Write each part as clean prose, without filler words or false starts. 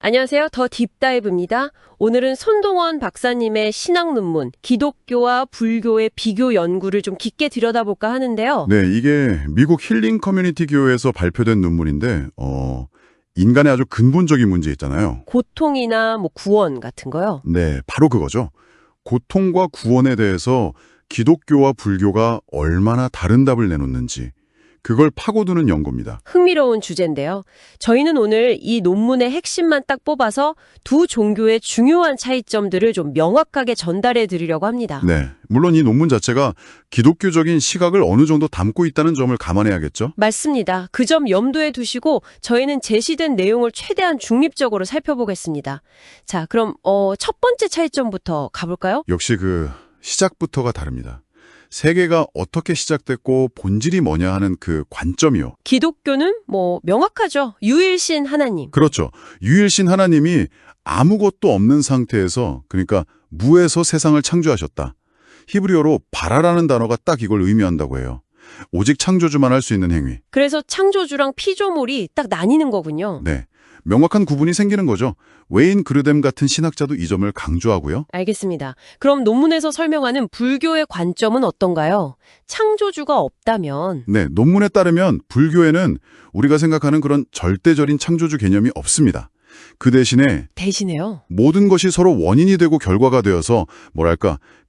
안녕하세요. 더 딥다이브입니다. 오늘은 손동원 박사님의 신학 논문, 기독교와 불교의 비교 연구를 좀 깊게 들여다볼까 하는데요. 네, 이게 미국 힐링 커뮤니티 교회에서 발표된 논문인데, 인간의 아주 근본적인 문제 있잖아요. 고통이나 구원 같은 거요. 네, 바로 그거죠. 고통과 구원에 대해서 기독교와 불교가 얼마나 다른 답을 내놓는지, 그걸 파고드는 연구입니다. 흥미로운 주제인데요. 저희는 오늘 이 논문의 핵심만 딱 뽑아서 두 종교의 중요한 차이점들을 좀 명확하게 전달해 드리려고 합니다. 네, 물론 이 논문 자체가 기독교적인 시각을 어느 정도 담고 있다는 점을 감안해야겠죠? 맞습니다. 그 점 염두에 두시고 저희는 제시된 내용을 최대한 중립적으로 살펴보겠습니다. 자, 그럼 첫 번째 차이점부터 가볼까요? 역시 시작부터가 다릅니다. 세계가 어떻게 시작됐고 본질이 뭐냐 하는 그 관점이요. 기독교는 명확하죠. 유일신 하나님. 그렇죠. 유일신 하나님이 아무것도 없는 상태에서, 그러니까 무에서 세상을 창조하셨다. 히브리어로 바라라는 단어가 딱 이걸 의미한다고 해요. 오직 창조주만 할 수 있는 행위. 그래서 창조주랑 피조물이 딱 나뉘는 거군요. 네. 명확한 구분이 생기는 거죠. 웨인 그르뎀 같은 신학자도 이 점을 강조하고요. 알겠습니다. 그럼 논문에서 설명하는 불교의 관점은 어떤가요? 창조주가 없다면 네, 논문에 따르면 불교에는 우리가 생각하는 그런 절대적인 창조주 개념이 없습니다. 그 대신에요. 모든 것이 서로 원인이 되고 결과가 되어서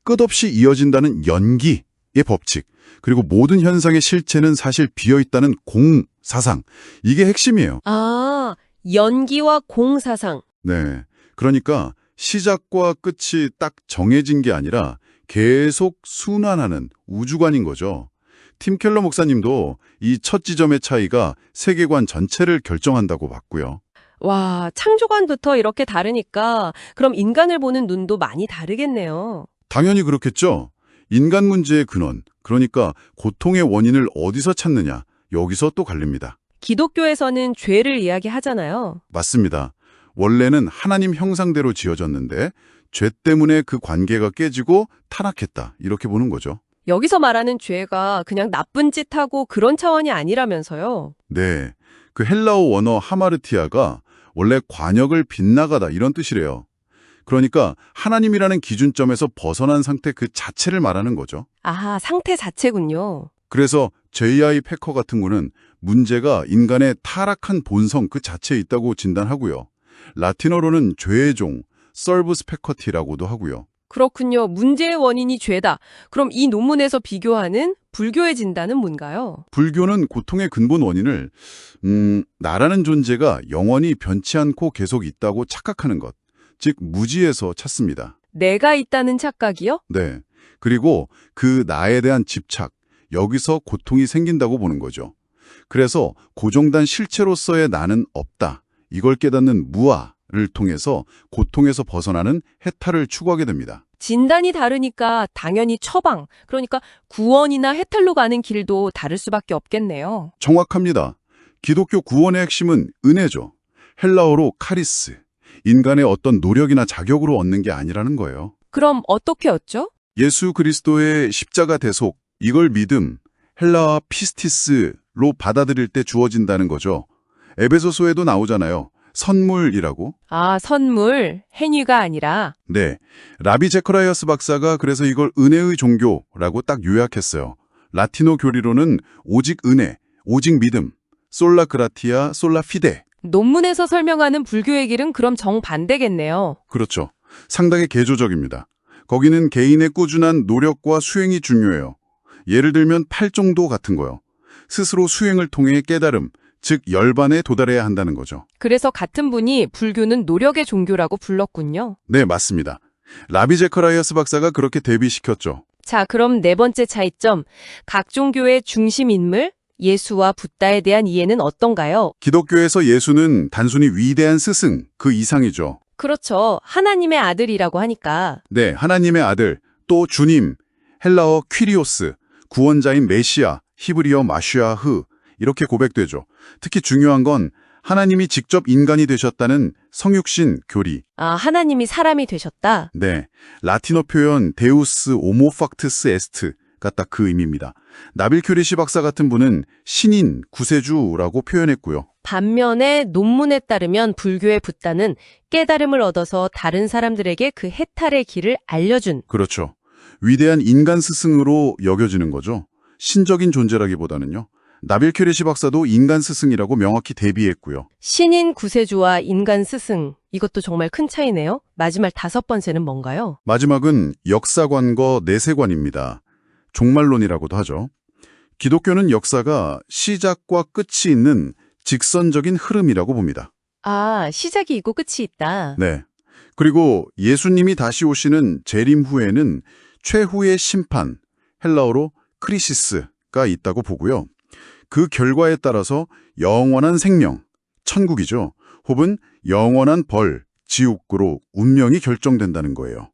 끝없이 이어진다는 연기의 법칙, 그리고 모든 현상의 실체는 사실 비어있다는 공사상, 이게 핵심이에요. 아, 연기와 공사상. 네, 그러니까 시작과 끝이 딱 정해진 게 아니라 계속 순환하는 우주관인 거죠. 팀 켈러 목사님도 이 첫 지점의 차이가 세계관 전체를 결정한다고 봤고요. 와, 창조관부터 이렇게 다르니까 그럼 인간을 보는 눈도 많이 다르겠네요. 당연히 그렇겠죠. 인간 문제의 근원, 그러니까 고통의 원인을 어디서 찾느냐, 여기서 또 갈립니다. 기독교에서는 죄를 이야기하잖아요. 맞습니다. 원래는 하나님 형상대로 지어졌는데 죄 때문에 그 관계가 깨지고 타락했다, 이렇게 보는 거죠. 여기서 말하는 죄가 그냥 나쁜 짓 하고 그런 차원이 아니라면서요. 네, 그 헬라어 원어 하마르티아가 원래 관역을 빗나가다 이런 뜻이래요. 그러니까 하나님이라는 기준점에서 벗어난 상태 그 자체를 말하는 거죠. 아하, 상태 자체군요. 그래서 J.I. 패커 같은 분은 문제가 인간의 타락한 본성 그 자체에 있다고 진단하고요. 라틴어로는 죄의 종, servus peccati라고도 하고요. 그렇군요. 문제의 원인이 죄다. 그럼 이 논문에서 비교하는 불교의 진단은 뭔가요? 불교는 고통의 근본 원인을 나라는 존재가 영원히 변치 않고 계속 있다고 착각하는 것, 즉 무지에서 찾습니다. 내가 있다는 착각이요? 네. 그리고 그 나에 대한 집착, 여기서 고통이 생긴다고 보는 거죠. 그래서 고정된 실체로서의 나는 없다. 이걸 깨닫는 무아를 통해서 고통에서 벗어나는 해탈을 추구하게 됩니다. 진단이 다르니까 당연히 처방, 그러니까 구원이나 해탈로 가는 길도 다를 수밖에 없겠네요. 정확합니다. 기독교 구원의 핵심은 은혜죠. 헬라어로 카리스, 인간의 어떤 노력이나 자격으로 얻는 게 아니라는 거예요. 그럼 어떻게 얻죠? 예수 그리스도의 십자가 대속, 이걸 믿음, 헬라어 피스티스로 받아들일 때 주어진다는 거죠. 에베소서에도 나오잖아요. 선물이라고. 아, 선물, 행위가 아니라. 네, 라비 제커라이어스 박사가 그래서 이걸 은혜의 종교라고 딱 요약했어요. 라틴어 교리로는 오직 은혜, 오직 믿음, 솔라 그라티아, 솔라 피데. 논문에서 설명하는 불교의 길은 그럼 정반대겠네요. 그렇죠. 상당히 개조적입니다. 거기는 개인의 꾸준한 노력과 수행이 중요해요. 예를 들면 팔정도 같은 거요. 스스로 수행을 통해 깨달음, 즉 열반에 도달해야 한다는 거죠. 그래서 같은 분이 불교는 노력의 종교라고 불렀군요. 네, 맞습니다. 라비 제커라이어스 박사가 그렇게 대비시켰죠. 자, 그럼 네 번째 차이점. 각 종교의 중심 인물, 예수와 붓다에 대한 이해는 어떤가요? 기독교에서 예수는 단순히 위대한 스승, 그 이상이죠. 그렇죠. 하나님의 아들이라고 하니까. 네, 하나님의 아들, 또 주님, 헬라어 퀴리오스, 구원자인 메시아, 히브리어 마슈아흐, 이렇게 고백되죠. 특히 중요한 건 하나님이 직접 인간이 되셨다는 성육신 교리. 아, 하나님이 사람이 되셨다? 네, 라틴어 표현 데우스 오모팍트스 에스트가 딱 그 의미입니다. 나빌 큐리시 박사 같은 분은 신인, 구세주라고 표현했고요. 반면에 논문에 따르면 불교의 붓다는 깨달음을 얻어서 다른 사람들에게 그 해탈의 길을 알려준. 그렇죠. 위대한 인간 스승으로 여겨지는 거죠. 신적인 존재라기보다는요. 나빌 퀘레시 박사도 인간 스승이라고 명확히 대비했고요. 신인 구세주와 인간 스승. 이것도 정말 큰 차이네요. 마지막 5번째는 뭔가요? 마지막은 역사관과 내세관입니다. 종말론이라고도 하죠. 기독교는 역사가 시작과 끝이 있는 직선적인 흐름이라고 봅니다. 아, 시작이 있고 끝이 있다. 네. 그리고 예수님이 다시 오시는 재림 후에는 최후의 심판, 헬라어로 크리시스가 있다고 보고요. 그 결과에 따라서 영원한 생명, 천국이죠. 혹은 영원한 벌, 지옥으로 운명이 결정된다는 거예요.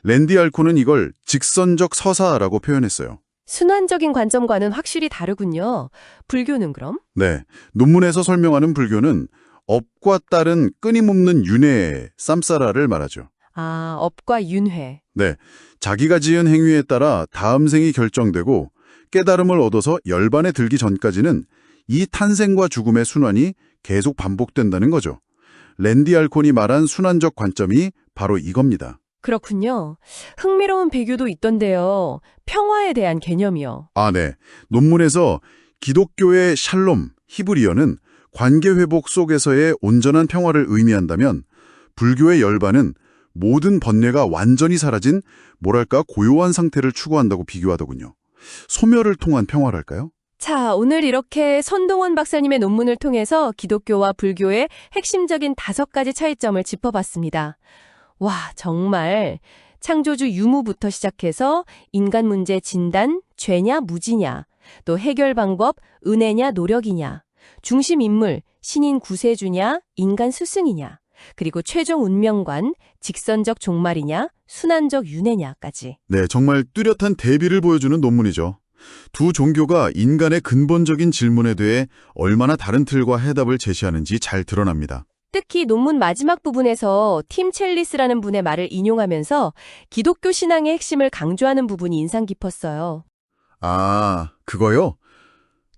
랜디 알코는 이걸 직선적 서사라고 표현했어요. 순환적인 관점과는 확실히 다르군요. 불교는 그럼? 네, 논문에서 설명하는 불교는 업과 따른 끊임없는 윤회, 쌈싸라를 말하죠. 아, 업과 윤회. 네, 자기가 지은 행위에 따라 다음 생이 결정되고 깨달음을 얻어서 열반에 들기 전까지는 이 탄생과 죽음의 순환이 계속 반복된다는 거죠. 랜디 알콘이 말한 순환적 관점이 바로 이겁니다. 그렇군요. 흥미로운 배교도 있던데요. 평화에 대한 개념이요. 아, 네. 논문에서 기독교의 샬롬, 히브리어는 관계 회복 속에서의 온전한 평화를 의미한다면 불교의 열반은 모든 번뇌가 완전히 사라진 뭐랄까 고요한 상태를 추구한다고 비교하더군요. 소멸을 통한 평화랄까요? 자, 오늘 이렇게 선동원 박사님의 논문을 통해서 기독교와 불교의 핵심적인 5가지 차이점을 짚어봤습니다. 와, 정말 창조주 유무부터 시작해서 인간 문제 진단, 죄냐 무지냐, 또 해결 방법, 은혜냐 노력이냐, 중심 인물, 신인 구세주냐, 인간 스승이냐, 그리고 최종 운명관, 직선적 종말이냐, 순환적 윤회냐까지. 네, 정말 뚜렷한 대비를 보여주는 논문이죠. 두 종교가 인간의 근본적인 질문에 대해 얼마나 다른 틀과 해답을 제시하는지 잘 드러납니다. 특히 논문 마지막 부분에서 팀 첼리스라는 분의 말을 인용하면서 기독교 신앙의 핵심을 강조하는 부분이 인상 깊었어요. 아, 그거요?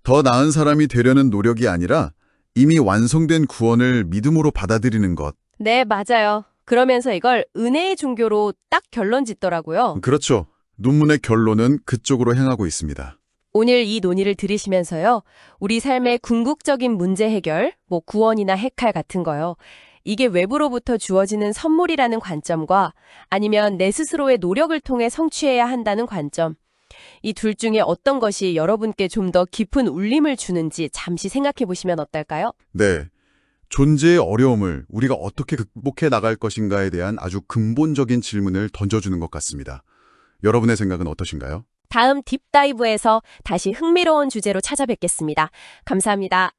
더 나은 사람이 되려는 노력이 아니라 이미 완성된 구원을 믿음으로 받아들이는 것. 네, 맞아요. 그러면서 이걸 은혜의 종교로 딱 결론 짓더라고요. 그렇죠. 논문의 결론은 그쪽으로 향하고 있습니다. 오늘 이 논의를 들으시면서요. 우리 삶의 궁극적인 문제 해결, 구원이나 해칼 같은 거요. 이게 외부로부터 주어지는 선물이라는 관점과 아니면 내 스스로의 노력을 통해 성취해야 한다는 관점. 이 둘 중에 어떤 것이 여러분께 좀 더 깊은 울림을 주는지 잠시 생각해 보시면 어떨까요? 네. 존재의 어려움을 우리가 어떻게 극복해 나갈 것인가에 대한 아주 근본적인 질문을 던져주는 것 같습니다. 여러분의 생각은 어떠신가요? 다음 딥다이브에서 다시 흥미로운 주제로 찾아뵙겠습니다. 감사합니다.